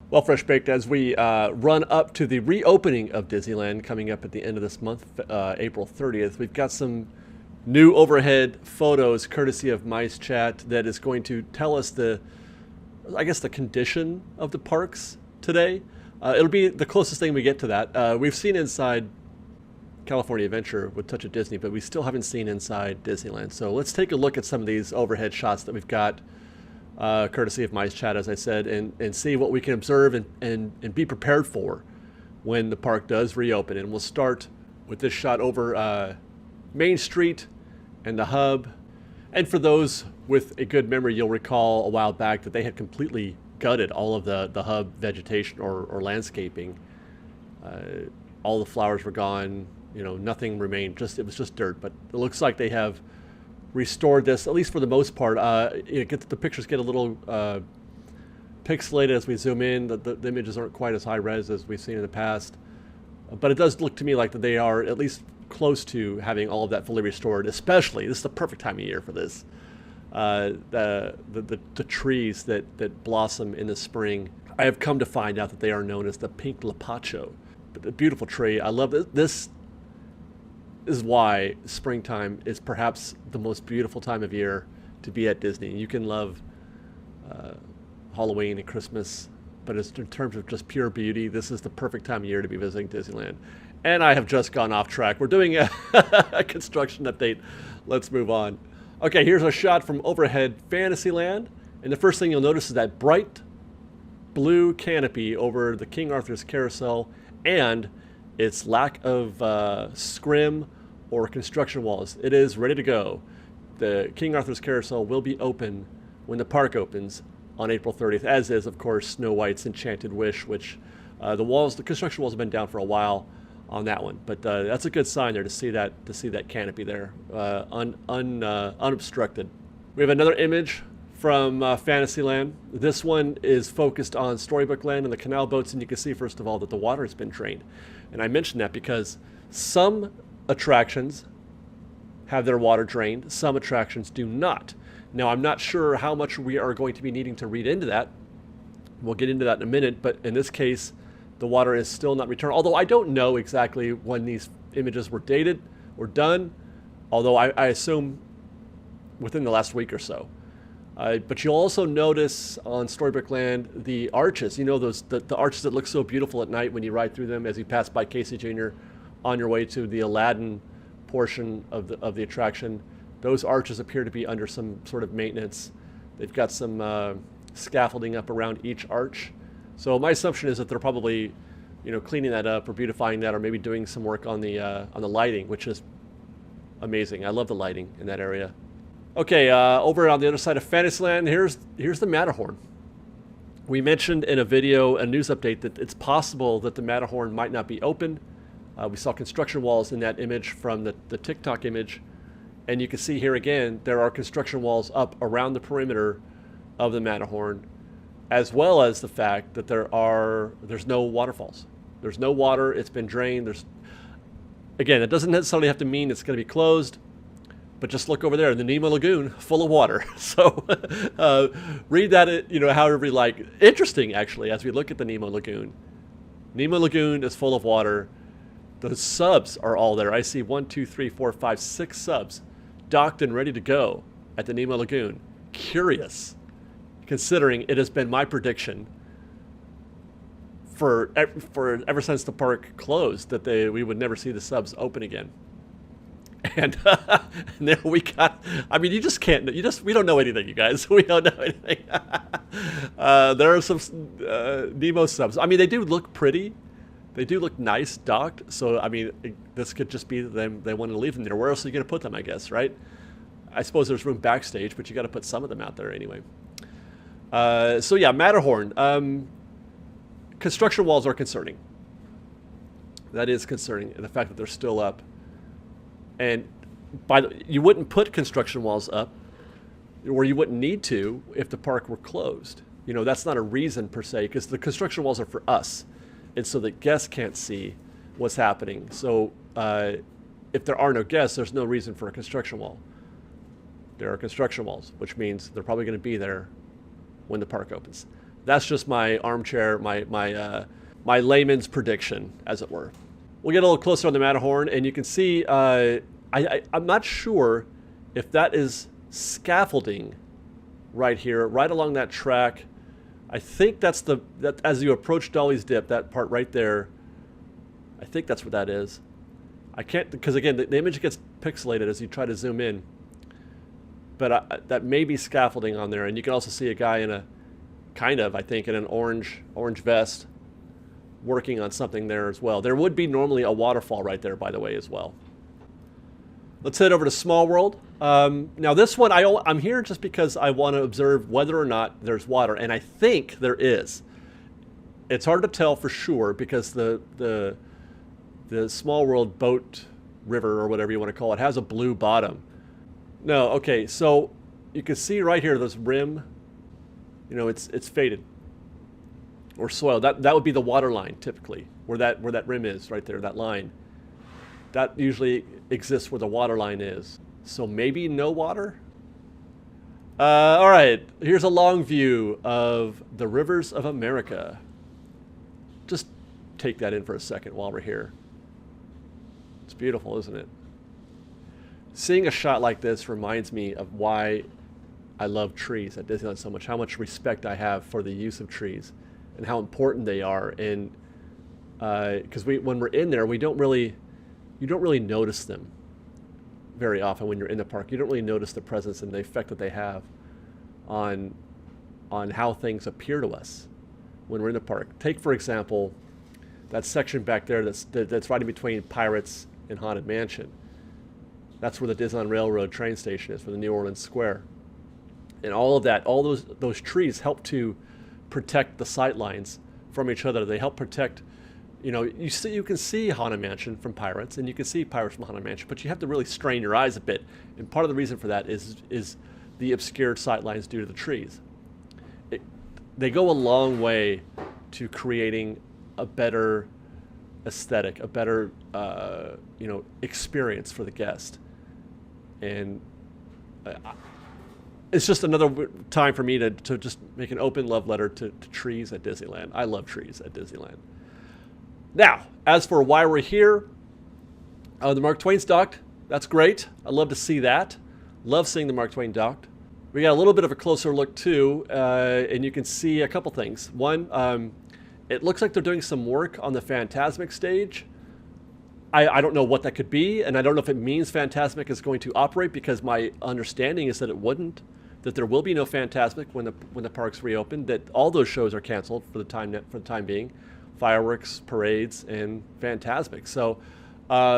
Well, FreshBaked, as we run up to the reopening of Disneyland coming up at the end of this month, April 30th, we've got some new overhead photos courtesy of MiceChat that is going to tell us I guess, the condition of the parks today. It'll be the closest thing we get to that. We've seen inside California Adventure with Touch of Disney, but we still haven't seen inside Disneyland. So let's take a look at some of these overhead shots that we've got courtesy of MiceChat, as I said, and see what we can observe and be prepared for when the park does reopen. And we'll start with this shot over Main Street and the hub. And for those with a good memory, you'll recall a while back that they had completely gutted all of the hub vegetation or landscaping. All the flowers were gone. You know, nothing remained. It was just dirt. But it looks like they have restored this, at least for the most part. The pictures get a little pixelated as we zoom in. The images aren't quite as high res as we've seen in the past, but it does look to me like that they are at least close to having all of that fully restored. Especially, this is the perfect time of year for this. The trees that blossom in the spring. I have come to find out that they are known as the pink lapacho. But the beautiful tree. I love it. This is why springtime is perhaps the most beautiful time of year to be at Disney. You can love Halloween and Christmas, but in terms of just pure beauty, this is the perfect time of year to be visiting Disneyland. And I have just gone off track. We're doing a construction update. Let's move on. Okay, here's a shot from overhead Fantasyland. And the first thing you'll notice is that bright blue canopy over the King Arthur's Carousel and its lack of scrim or construction walls. It is ready to go. The King Arthur's Carousel will be open when the park opens on April 30th, as is, of course, Snow White's Enchanted Wish, which the construction walls have been down for a while on that one. But that's a good sign there to see that canopy there, unobstructed. We have another image from Fantasyland. This one is focused on Storybook Land and the canal boats, and you can see, first of all, that the water has been drained. And I mention that because some attractions have their water drained, some attractions do not. Now, I'm not sure how much we are going to be needing to read into that. We'll get into that in a minute, but in this case, the water is still not returned. Although I don't know exactly when these images were dated or done, although I assume within the last week or so. But you'll also notice on Storybook Land the arches. You know, the arches that look so beautiful at night when you ride through them as you pass by Casey Jr. on your way to the Aladdin portion of the attraction. Those arches appear to be under some sort of maintenance. They've got some scaffolding up around each arch. So my assumption is that they're probably, cleaning that up or beautifying that, or maybe doing some work on the lighting, which is amazing. I love the lighting in that area. Okay, over on the other side of Fantasyland, here's the Matterhorn. We mentioned in a news update, that it's possible that the Matterhorn might not be open. We saw construction walls in that image from the TikTok image. And you can see here again, there are construction walls up around the perimeter of the Matterhorn, as well as the fact that there's no waterfalls. There's no water, it's been drained. Again, it doesn't necessarily have to mean it's going to be closed. But just look over there, the Nemo Lagoon, full of water. So read that, however you like. Interesting, actually, as we look at the Nemo Lagoon. Nemo Lagoon is full of water. The subs are all there. I see 1, 2, 3, 4, 5, 6 subs docked and ready to go at the Nemo Lagoon. Curious, considering it has been my prediction for ever since the park closed that we would never see the subs open again. And there we got, you just can't, we don't know anything, you guys. We don't know anything. There are some Nemo subs. They do look pretty. They do look nice docked. So, this could just be them. They want to leave them there. Where else are you going to put them, I guess, right? I suppose there's room backstage, but you got to put some of them out there anyway. So, yeah, Matterhorn. Construction walls are concerning. That is concerning. And the fact that they're still up. And you wouldn't put construction walls up, or you wouldn't need to if the park were closed. That's not a reason per se, because the construction walls are for us, and so that guests can't see what's happening. So if there are no guests, there's no reason for a construction wall. There are construction walls, which means they're probably going to be there when the park opens. That's just my armchair, my layman's prediction, as it were. We'll get a little closer on the Matterhorn, and you can see, I'm not sure if that is scaffolding right here, right along that track. I think that's that as you approach Dolly's Dip, that part right there, I think that's what that is. I can't, because again, the image gets pixelated as you try to zoom in. But that may be scaffolding on there, and you can also see a guy in a, I think, in an orange vest, working on something there as well. There would be normally a waterfall right there, by the way, as well. Let's head over to Small World. Now this one, I'm here just because I want to observe whether or not there's water, and I think there is. It's hard to tell for sure because the Small World boat river, or whatever you want to call it, has a blue bottom. No, okay, so you can see right here this rim, you know, it's faded or soiled. That would be the water line typically, where that rim is right there, that line. That usually exists where the water line is. So maybe no water? All right, here's a long view of the rivers of America. Just take that in for a second while we're here. It's beautiful, isn't it? Seeing a shot like this reminds me of why I love trees at Disneyland so much, how much respect I have for the use of trees and how important they are. And because when we're in there, you don't really notice them very often when you're in the park. You don't really notice the presence and the effect that they have on how things appear to us when we're in the park. Take, for example, that section back there that's right in between Pirates and Haunted Mansion. That's where the Disneyland Railroad train station is for the New Orleans Square. And all of that, all those trees help to protect the sight lines from each other. They help protect, you know, you can see Haunted Mansion from Pirates, and you can see Pirates from Haunted Mansion, but you have to really strain your eyes a bit. And part of the reason for that is the obscured sight lines due to the trees. They go a long way to creating a better aesthetic, a better experience for the guest. And it's just another time for me to just make an open love letter to trees at Disneyland. I love trees at Disneyland. Now, as for why we're here, the Mark Twain's docked. That's great. I love to see that. Love seeing the Mark Twain docked. We got a little bit of a closer look too, and you can see a couple things. One, it looks like they're doing some work on the Fantasmic stage. I don't know what that could be, and I don't know if it means Fantasmic is going to operate, because my understanding is that it wouldn't, that there will be no Fantasmic when the parks reopen, that all those shows are canceled for the time being, fireworks, parades, and Fantasmic. So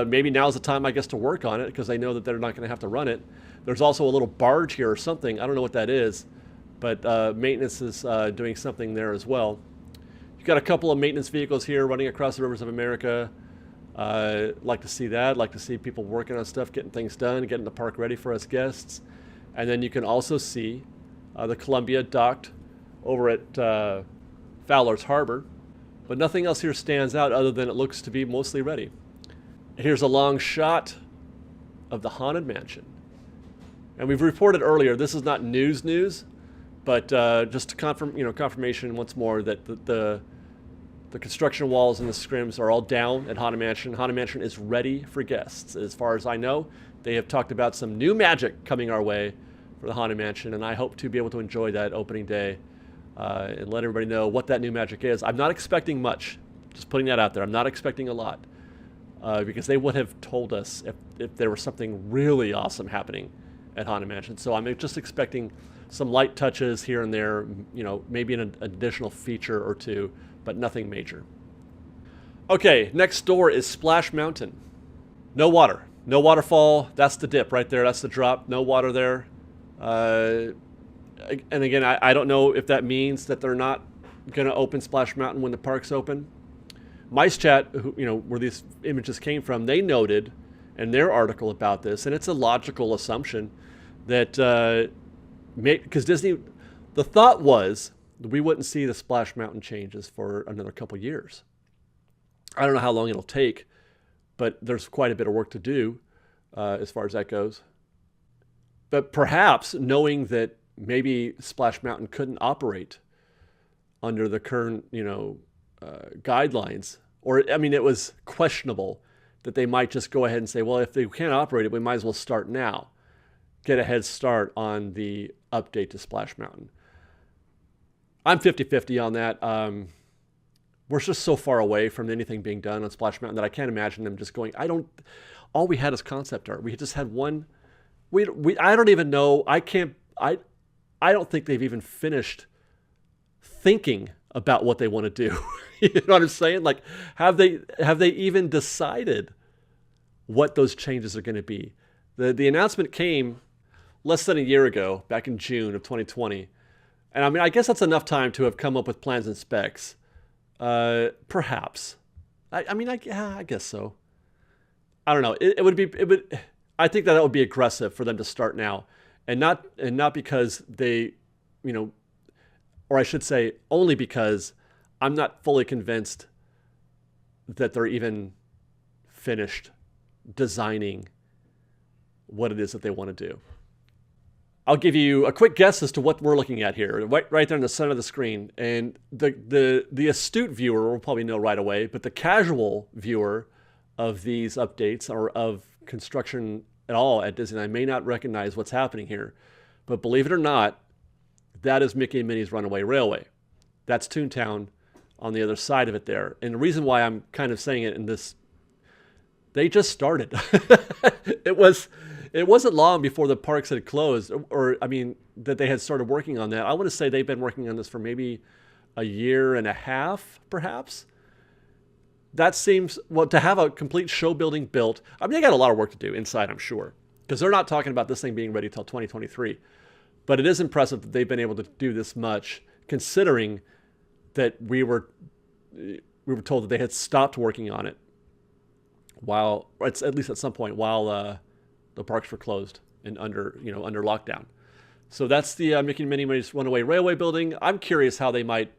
maybe now's the time, I guess, to work on it, because they know that they're not going to have to run it. There's also a little barge here or something. I don't know what that is, but maintenance is doing something there as well. You've got a couple of maintenance vehicles here running across the rivers of America. Like to see that. Like to see people working on stuff, getting things done, getting the park ready for us guests. And then you can also see the Columbia docked over at Fowler's Harbor. But nothing else here stands out other than it looks to be mostly ready. Here's a long shot of the Haunted Mansion. And we've reported earlier, this is not news, but just to confirmation once more that the construction walls and the scrims are all down at Haunted Mansion. Haunted Mansion is ready for guests. As far as I know, they have talked about some new magic coming our way for the Haunted Mansion, and I hope to be able to enjoy that opening day and let everybody know what that new magic is. I'm not expecting much, just putting that out there. I'm not expecting a lot because they would have told us if there was something really awesome happening at Haunted Mansion. So I'm just expecting some light touches here and there, maybe an additional feature or two, but nothing major. Okay, next door is Splash Mountain. No water, no waterfall. That's the dip right there. That's the drop. No water there. And again, I don't know if that means that they're not going to open Splash Mountain when the park's open. MiceChat, where these images came from, they noted in their article about this, and it's a logical assumption that because Disney, the thought was we wouldn't see the Splash Mountain changes for another couple years. I don't know how long it'll take, but there's quite a bit of work to do as far as that goes. But perhaps knowing that maybe Splash Mountain couldn't operate under the current, guidelines. Or, I mean, it was questionable that they might just go ahead and say, well, if they can't operate it, we might as well start now. Get a head start on the update to Splash Mountain. I'm 50-50 on that. We're just so far away from anything being done on Splash Mountain that I can't imagine them just going, all we had is concept art. We just had one, I don't even know, I don't think they've even finished thinking about what they want to do. You know what I'm saying? Like, have they even decided what those changes are going to be? The announcement came less than a year ago, back in June of 2020. And I mean, I guess that's enough time to have come up with plans and specs. Perhaps. I guess so. I don't know. I think that would be aggressive for them to start now. And not because they, or I should say only because I'm not fully convinced that they're even finished designing what it is that they want to do. I'll give you a quick guess as to what we're looking at here, right there in the center of the screen. And the astute viewer will probably know right away, but the casual viewer of these updates or of construction at all at Disneyland may not recognize what's happening here. But believe it or not, that is Mickey and Minnie's Runaway Railway. That's Toontown on the other side of it there. And the reason why I'm kind of saying it in this, they just started. It wasn't long before the parks had closed, that they had started working on that. I want to say they've been working on this for maybe a year and a half, perhaps. That seems, to have a complete show building built. I mean, they got a lot of work to do inside, I'm sure, because they're not talking about this thing being ready till 2023. But it is impressive that they've been able to do this much, considering that we were told that they had stopped working on it at least at some point while the parks were closed and under lockdown. So that's the Mickey and Minnie's Runaway Railway building. I'm curious how they might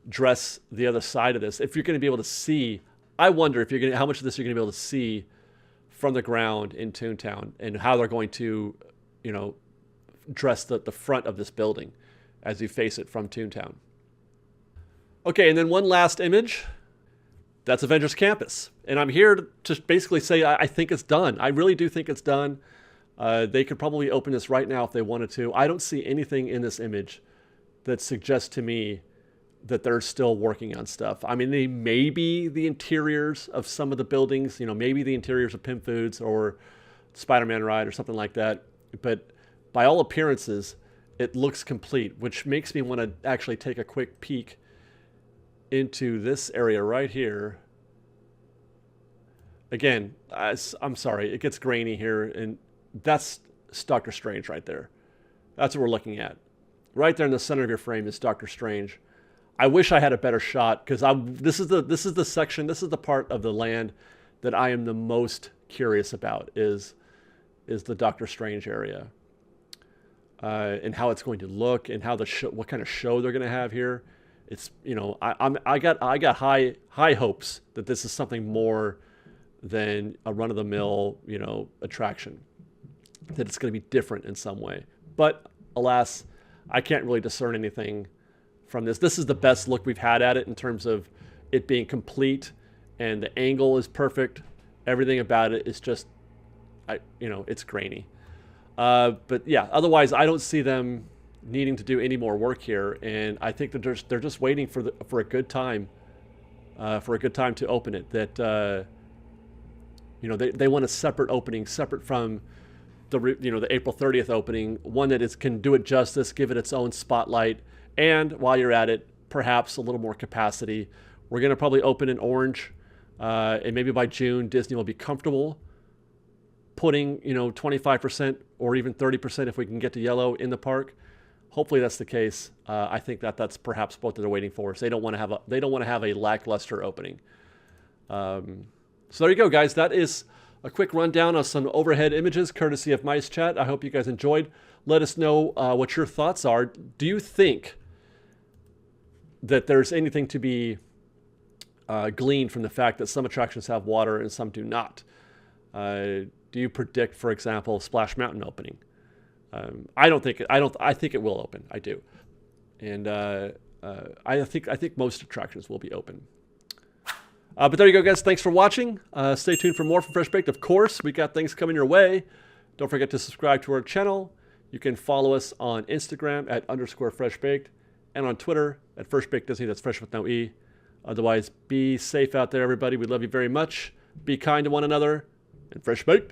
dress the other side of this. If you're going to be able to see, I wonder how much of this you're going to be able to see from the ground in Toontown, and how they're going to, dress the front of this building as you face it from Toontown. Okay, and then one last image. That's Avengers Campus. And I'm here to basically say I think it's done. I really do think it's done. They could probably open this right now if they wanted to. I don't see anything in this image that suggests to me that they're still working on stuff. I mean, maybe the interiors of some of the buildings, maybe the interiors of Pim Foods or Spider-Man Ride or something like that. But by all appearances, it looks complete, which makes me want to actually take a quick peek into this area right here. Again, I'm sorry, it gets grainy here, and that's Doctor Strange right there. That's what we're looking at. Right there in the center of your frame is Doctor Strange. I wish I had a better shot, because this is the section, this is the part of the land that I am the most curious about is the Doctor Strange area, and how it's going to look, and how what kind of show they're going to have here. It's I got high hopes that this is something more than a run-of-the-mill attraction, that it's going to be different in some way. But alas, I can't really discern anything from this. This is the best look we've had at it in terms of it being complete, and the angle is perfect. Everything about it is just, it's grainy. But yeah, otherwise I don't see them needing to do any more work here, and I think that they're just waiting for a good time, to open it. That they want a separate opening, separate from the April 30th opening, one that can do it justice, give it its own spotlight, and while you're at it, perhaps a little more capacity. We're going to probably open in orange, and maybe by June Disney will be comfortable putting 25% or even 30% if we can get to yellow in the park. Hopefully that's the case. I think that's perhaps what they're waiting for. So they don't want to have a lackluster opening. So there you go, guys. That is a quick rundown of some overhead images courtesy of MiceChat. I hope you guys enjoyed. Let us know what your thoughts are. Do you think that there's anything to be gleaned from the fact that some attractions have water and some do not? Do you predict, for example, Splash Mountain opening? I think it will open. I do. And I think most attractions will be open. But there you go, guys. Thanks for watching. Stay tuned for more from FreshBaked. Of course, we got things coming your way. Don't forget to subscribe to our channel. You can follow us on Instagram at _FreshBaked and on Twitter at FreshBaked Disney. That's fresh with no E. Otherwise, be safe out there, everybody. We love you very much. Be kind to one another. And FreshBaked.